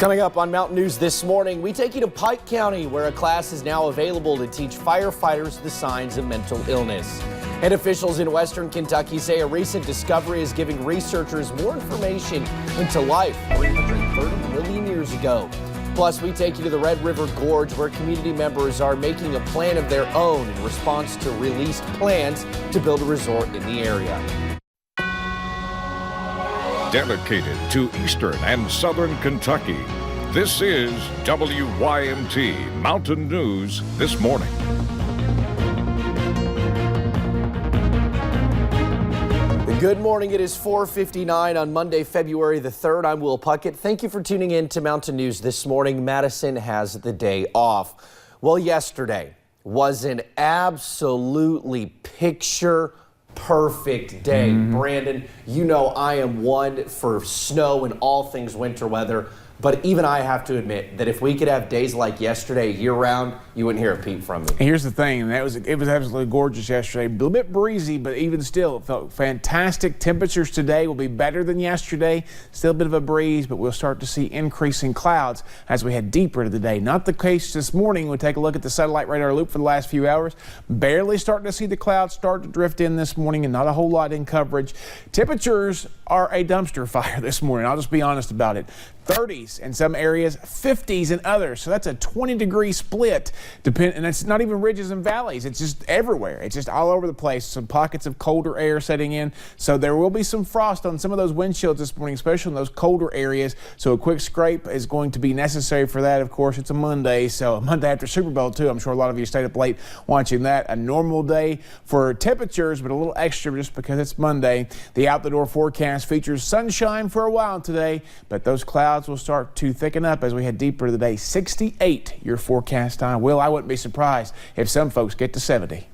Coming up on Mountain News this morning, we take you to Pike County, where a class is now available to teach firefighters the signs of mental illness. And officials in Western Kentucky say a recent discovery is giving researchers more information into life 330 million years ago. Plus, we take you to the Red River Gorge, where community members are making a plan of their own in response to released plans to build a resort in the area. Dedicated to Eastern and Southern Kentucky, this is WYMT Mountain News This Morning. Good morning. It is 4:59 on Monday, February the 3rd. I'm Will Puckett. Thank you for tuning in to Mountain News This Morning. Madison has the day off. Well, yesterday was an absolutely picture perfect day. Brandon, you know I am one for snow and all things winter weather, but even I have to admit that if we could have days like yesterday year-round, you wouldn't hear a peep from me. Here's the thing, it was absolutely gorgeous yesterday. A little bit breezy, but even still, it felt fantastic. Temperatures today will be better than yesterday. Still a bit of a breeze, but we'll start to see increasing clouds as we head deeper into the day. Not the case this morning. We'll take a look at the satellite radar loop for the last few hours. Barely starting to see the clouds start to drift in this morning, and not a whole lot in coverage. Temperatures are a dumpster fire this morning. I'll just be honest about it. 30s in some areas, 50s in others. So that's a 20-degree split. And it's not even ridges and valleys. It's just everywhere. It's just all over the place. Some pockets of colder air setting in. So there will be some frost on some of those windshields this morning, especially in those colder areas. So a quick scrape is going to be necessary for that. Of course, it's a Monday, so a Monday after Super Bowl too. I'm sure a lot of you stayed up late watching that. A normal day for temperatures, but a little extra just because it's Monday. The out-the-door forecast features sunshine for a while today, but those clouds will start to thicken up as we head deeper into the day. 68 your forecast time. Will, I wouldn't be surprised if some folks get to 70.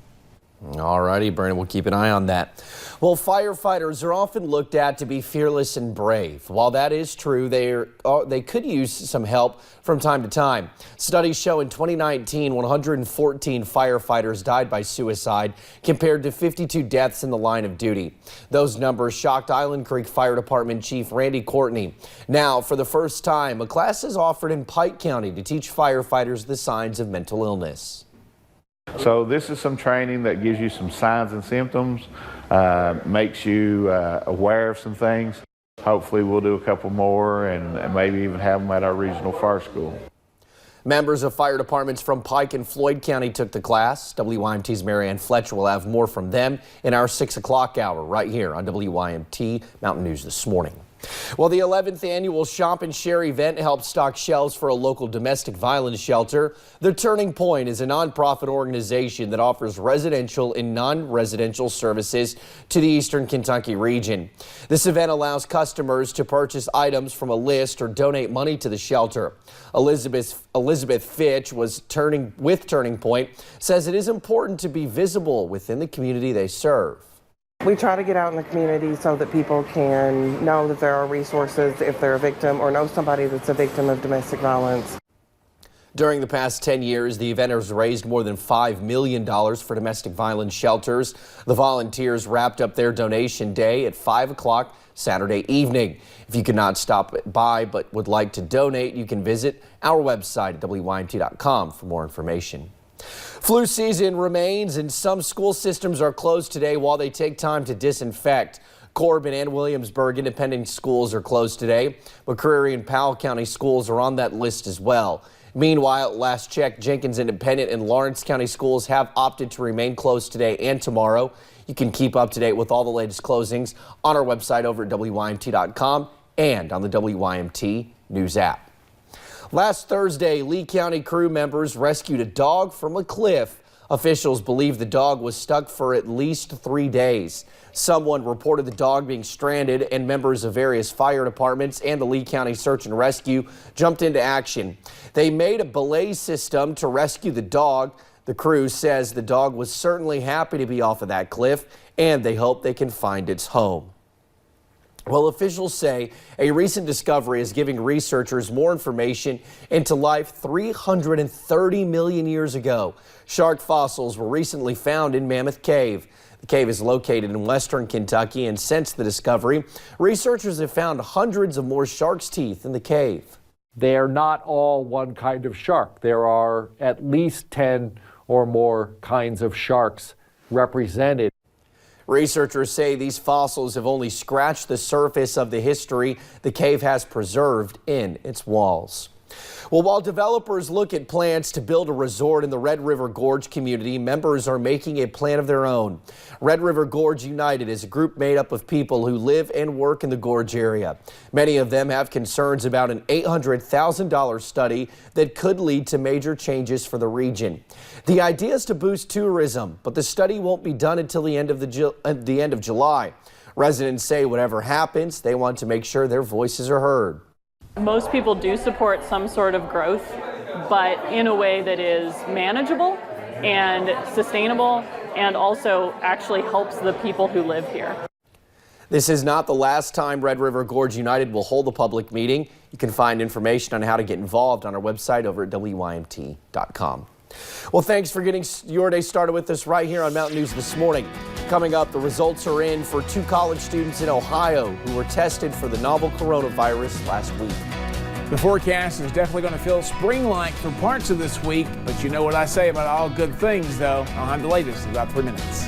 All righty, Brandon, we'll keep an eye on that. Well, firefighters are often looked at to be fearless and brave. While that is true, they could use some help from time to time. Studies show in 2019, 114 firefighters died by suicide compared to 52 deaths in the line of duty. Those numbers shocked Island Creek Fire Department Chief Randy Courtney. Now, for the first time, a class is offered in Pike County to teach firefighters the signs of mental illness. So this is some training that gives you some signs and symptoms, makes you aware of some things. Hopefully we'll do a couple more and maybe even have them at our regional fire school. Members of fire departments from Pike and Floyd County took the class. WYMT's Marianne Fletcher will have more from them in our 6 o'clock hour right here on WYMT Mountain News This Morning. Well, the 11th annual Shop and Share event helped stock shelves for a local domestic violence shelter. The Turning Point is a nonprofit organization that offers residential and non-residential services to the Eastern Kentucky region. This event allows customers to purchase items from a list or donate money to the shelter. Elizabeth Fitch with Turning Point says it is important to be visible within the community they serve. We try to get out in the community so that people can know that there are resources if they're a victim or know somebody that's a victim of domestic violence. During the past 10 years, the event has raised more than $5 million for domestic violence shelters. The volunteers wrapped up their donation day at 5 o'clock Saturday evening. If you could not stop by but would like to donate, you can visit our website at WYMT.com for more information. Flu season remains and some school systems are closed today while they take time to disinfect. Corbin and Williamsburg independent schools are closed today. McCreary and Powell County schools are on that list as well. Meanwhile, last check, Jenkins Independent and Lawrence County schools have opted to remain closed today and tomorrow. You can keep up to date with all the latest closings on our website over at WYMT.com and on the WYMT News app. Last Thursday, Lee County crew members rescued a dog from a cliff. Officials believe the dog was stuck for at least 3 days. Someone reported the dog being stranded, and members of various fire departments and the Lee County Search and Rescue jumped into action. They made a belay system to rescue the dog. The crew says the dog was certainly happy to be off of that cliff, and they hope they can find its home. Well, officials say a recent discovery is giving researchers more information into life 330 million years ago. Shark fossils were recently found in Mammoth Cave. The cave is located in western Kentucky, and since the discovery, researchers have found hundreds of more shark's teeth in the cave. they're not all one kind of shark. There are at least 10 or more kinds of sharks represented. Researchers say these fossils have only scratched the surface of the history the cave has preserved in its walls. Well, while developers look at plans to build a resort in the Red River Gorge community, members are making a plan of their own. Red River Gorge United is a group made up of people who live and work in the gorge area. Many of them have concerns about an $800,000 study that could lead to major changes for the region. The idea is to boost tourism, but the study won't be done until the end of July. Residents say whatever happens, they want to make sure their voices are heard. Most people do support some sort of growth, but in a way that is manageable and sustainable and also actually helps the people who live here. This is not the last time Red River Gorge United will hold a public meeting. You can find information on how to get involved on our website over at WYMT.com. Well, thanks for getting your day started with us right here on Mountain News this morning. Coming up, the results are in for 2 college students in Ohio who were tested for the novel coronavirus last week. The forecast is definitely going to feel spring-like for parts of this week, but you know what I say about all good things, though. I'll have the latest in about 3 minutes.